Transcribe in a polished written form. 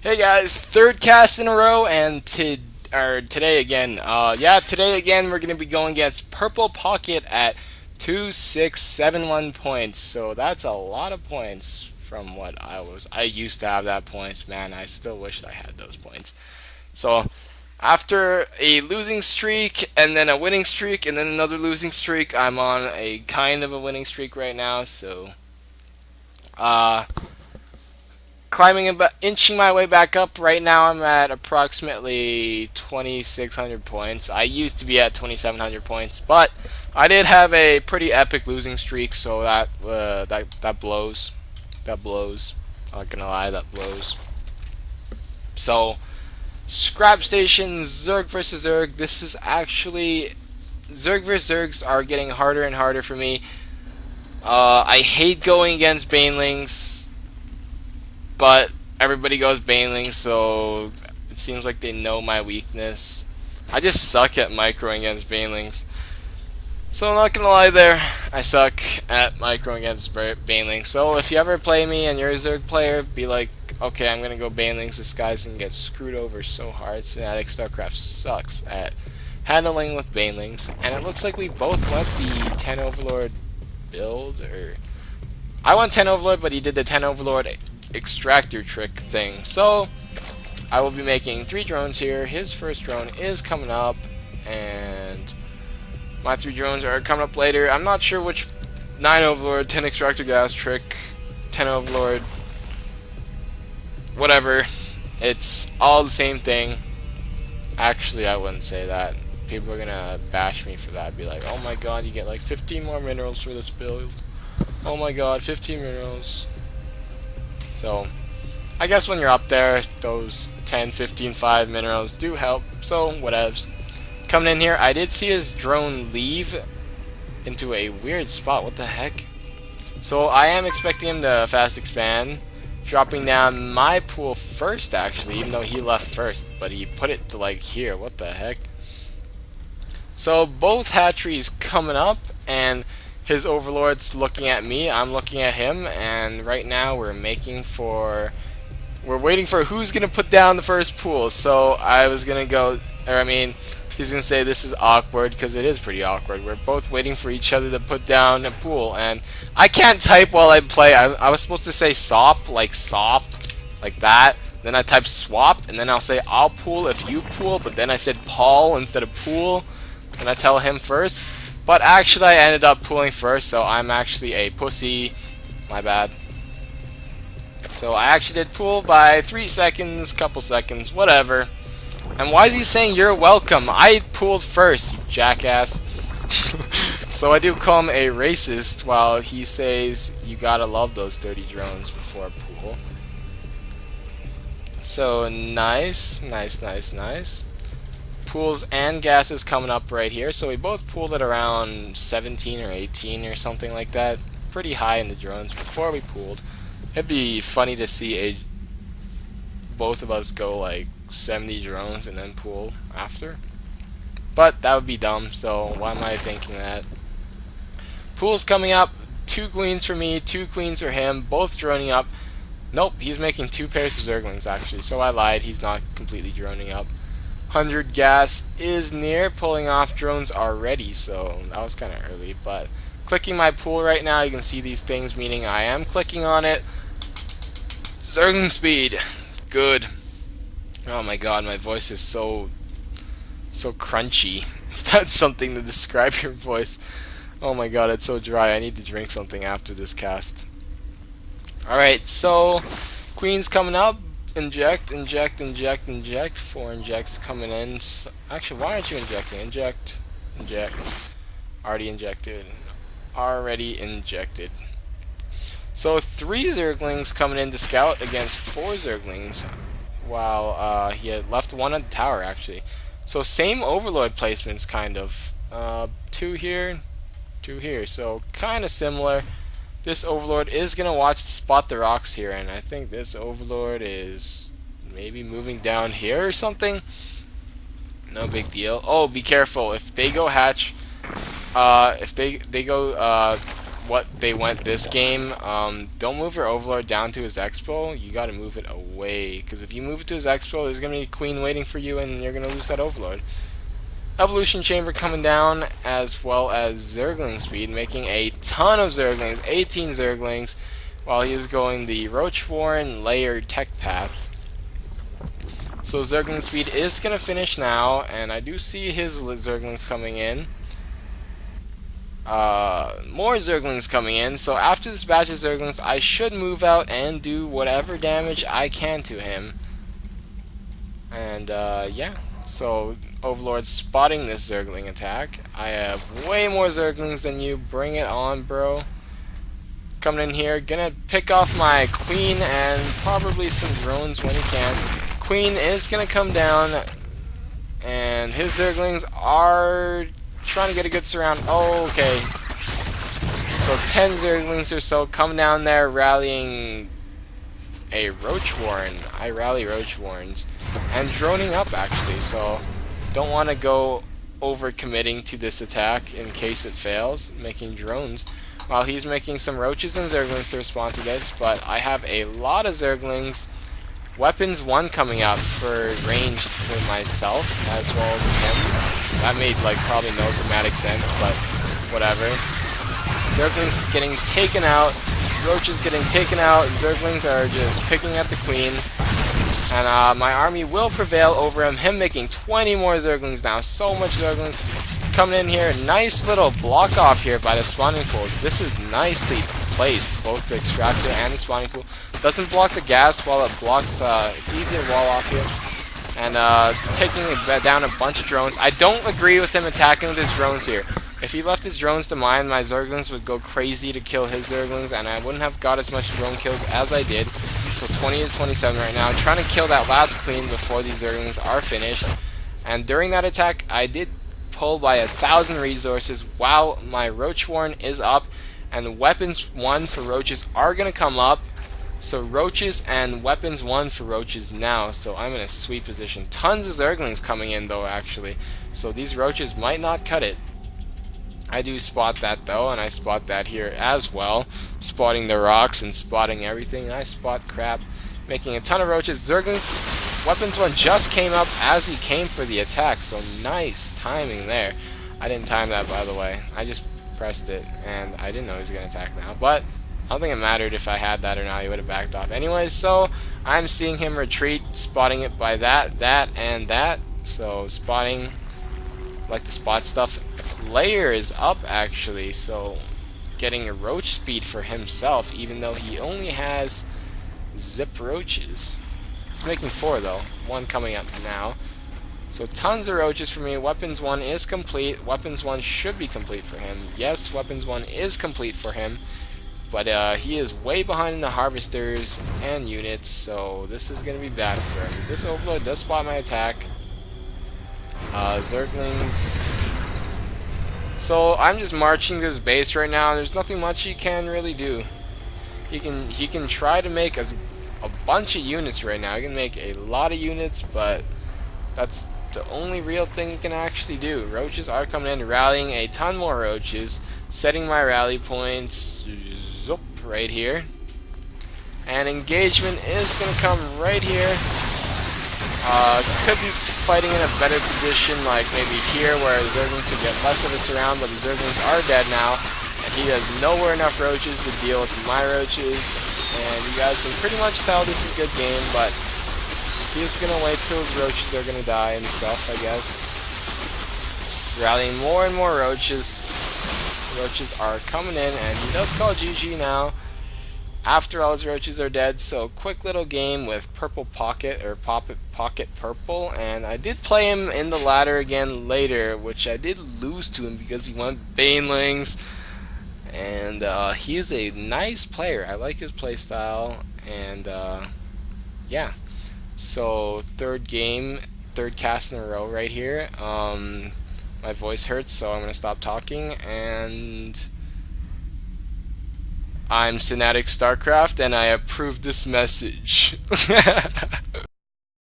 Hey guys, third cast in a row, and today again. Today again we're gonna be going against Purple Pocket at 2671 points. So that's a lot of points from what I used to have that points. Man, I still wish I had those points. So after a losing streak and then a winning streak and then another losing streak, I'm on a kind of a winning streak right now. So uh climbing and inching my way back up. Right now I'm at approximately 2600 points. I used to be at 2700 points, but I did have a pretty epic losing streak, so that blows. That blows. I'm not gonna lie, that blows. So scrap station, Zerg versus Zerg. This is actually Zerg versus Zergs are getting harder and harder for me. I hate going against Banelings, but everybody goes Baneling, so it seems like they know my weakness. I just suck at microing against Banelings. So I'm not gonna lie there, I suck at microing against Banelings. So if you ever play me and you're a Zerg player, be like, okay, I'm gonna go Banelings, this guy's gonna get screwed over so hard. Sanatic Starcraft sucks at handling with Banelings. And it looks like we both went the 10 Overlord build, or I went 10 Overlord, but he did the 10 Overlord extractor trick thing. So I will be making 3 drones here. His first drone is coming up, and my 3 drones are coming up later. I'm not sure which 9 Overlord, 10 extractor gas trick, 10 Overlord, whatever. It's all the same thing. Actually, I wouldn't say that. People are gonna bash me for that. Be like, oh my god, you get like 15 more minerals for this build. Oh my god, 15 minerals. So, I guess when you're up there, those 10, 15, 5 minerals do help, so whatevs. Coming in here, I did see his drone leave into a weird spot. What the heck? So, I am expecting him to fast expand, dropping down my pool first, actually, even though he left first, but he put it to, like, here. What the heck? So, both hatcheries coming up, and his overlord's looking at me, I'm looking at him, and right now we're waiting for who's gonna put down the first pool. So I was gonna go, or I mean, he's gonna say this is awkward, because it is pretty awkward. We're both waiting for each other to put down a pool, and I can't type while I play. I was supposed to say sop, like that. Then I type swap, and then I'll say I'll pool if you pool, but then I said Paul instead of pool, and I tell him first. But actually, I ended up pooling first, so I'm actually a pussy. My bad. So I actually did pool by 3 seconds, couple seconds, whatever. And why is he saying you're welcome? I pooled first, you jackass. So I do call him a racist while he says you gotta love those 30 drones before pool. So nice, nice, nice, nice. Pools and gases coming up right here. So we both pooled at around 17 or 18 or something like that. Pretty high in the drones before we pooled. It'd be funny to see both of us go like 70 drones and then pool after. But that would be dumb, so why am I thinking that? Pool's coming up. 2 queens for me, 2 queens for him, both droning up. Nope, he's making 2 pairs of zerglings actually, so I lied. He's not completely droning up. 100 gas is near, pulling off drones already, so that was kind of early. But clicking my pool right now, you can see these things, meaning I am clicking on it. Zergling speed, good. Oh my god, my voice is so crunchy. If that's something to describe your voice. Oh my god, it's so dry. I need to drink something after this cast. Alright, so queen's coming up. Inject, inject, inject, inject. 4 injects coming in. Actually, why aren't you injecting? Inject, inject. Already injected. Already injected. So 3 zerglings coming in to scout against 4 zerglings. While he had left 1 at the tower, actually. So same overlord placements, kind of. 2 here, 2 here. So kind of similar. This overlord is going to watch spot the rocks here, and I think this overlord is maybe moving down here or something. No big deal. Oh, be careful. If they go hatch, if they go what they went this game. Don't move your Overlord down to his Expo. You gotta move it away, because if you move it to his Expo, there's gonna be a Queen waiting for you, and you're gonna lose that Overlord. Evolution Chamber coming down, as well as Zergling Speed, making a ton of Zerglings, 18 Zerglings, while he is going the Roach Warren Layered Tech Path. So Zergling Speed is going to finish now, and I do see his Zerglings coming in. More Zerglings coming in, so after this batch of Zerglings, I should move out and do whatever damage I can to him. And, yeah. So, Overlord spotting this Zergling attack. I have way more Zerglings than you. Bring it on, bro. Coming in here, gonna pick off my Queen and probably some drones when he can. Queen is gonna come down, and his Zerglings are trying to get a good surround. Oh, okay. So 10 Zerglings or so come down there rallying a Roach Warren. I rally Roach Warrens. And droning up, actually, so don't want to go over committing to this attack in case it fails, making drones. While he's making some Roaches and Zerglings to respond to this, but I have a lot of Zerglings. Weapons 1 coming up for ranged for myself, as well as him. That made, like, probably no dramatic sense, but whatever. Zerglings getting taken out, Roaches getting taken out, Zerglings are just picking at the Queen. And my army will prevail over him. Him making 20 more Zerglings now. So much Zerglings coming in here. Nice little block off here by the spawning pool. This is nicely placed, both the extractor and the spawning pool. Doesn't block the gas while it blocks, it's easy to wall off here. And taking down a bunch of drones. I don't agree with him attacking with his drones here. If he left his drones to mine, my Zerglings would go crazy to kill his Zerglings, and I wouldn't have got as much drone kills as I did. So 20 to 27 right now. I'm trying to kill that last Queen before these Zerglings are finished. And during that attack, I did pull by 1,000 resources while my Roach Warren is up. And weapons 1 for Roaches are going to come up. So Roaches and weapons 1 for Roaches now. So I'm in a sweet position. Tons of Zerglings coming in though, actually. So these Roaches might not cut it. I do spot that though, and I spot that here as well. Spotting the rocks and spotting everything. I spot crap. Making a ton of Roaches. Zerglings, weapons 1 just came up as he came for the attack, so nice timing there. I didn't time that, by the way. I just pressed it, and I didn't know he was going to attack now. But I don't think it mattered if I had that or not. He would have backed off. Anyways, so I'm seeing him retreat, spotting it by that, and that. So spotting, like the spot stuff. Layer is up actually, so getting a Roach speed for himself, even though he only has zip Roaches. He's making 4 though, 1 coming up now. So tons of Roaches for me. Weapons 1 is complete. Weapons 1 should be complete for him. Yes, Weapons 1 is complete for him, but he is way behind in the Harvesters and units, so this is going to be bad for him. This Overlord does spot my attack. Zerglings. So I'm just marching to his base right now. There's nothing much he can really do. He can try to make a bunch of units right now. He can make a lot of units, but that's the only real thing he can actually do. Roaches are coming in, rallying a ton more Roaches, setting my rally points zoop, right here. And engagement is going to come right here. Could be fighting in a better position, like maybe here where Zerglings can get less of a surround, but the Zerglings are dead now, and he has nowhere enough Roaches to deal with my Roaches, and you guys can pretty much tell this is a good game, but he's gonna wait till his Roaches are gonna die and stuff, I guess. Rallying more and more Roaches. Roaches are coming in, and he does call GG now. After all his Roaches are dead, so quick little game with Purple Pocket, or PocketPurple, and I did play him in the ladder again later, which I did lose to him because he went Banelings, and he is a nice player. I like his playstyle, and yeah. So third cast in a row right here. My voice hurts, so I'm going to stop talking, and I'm Sanatic Starcraft, and I approve this message.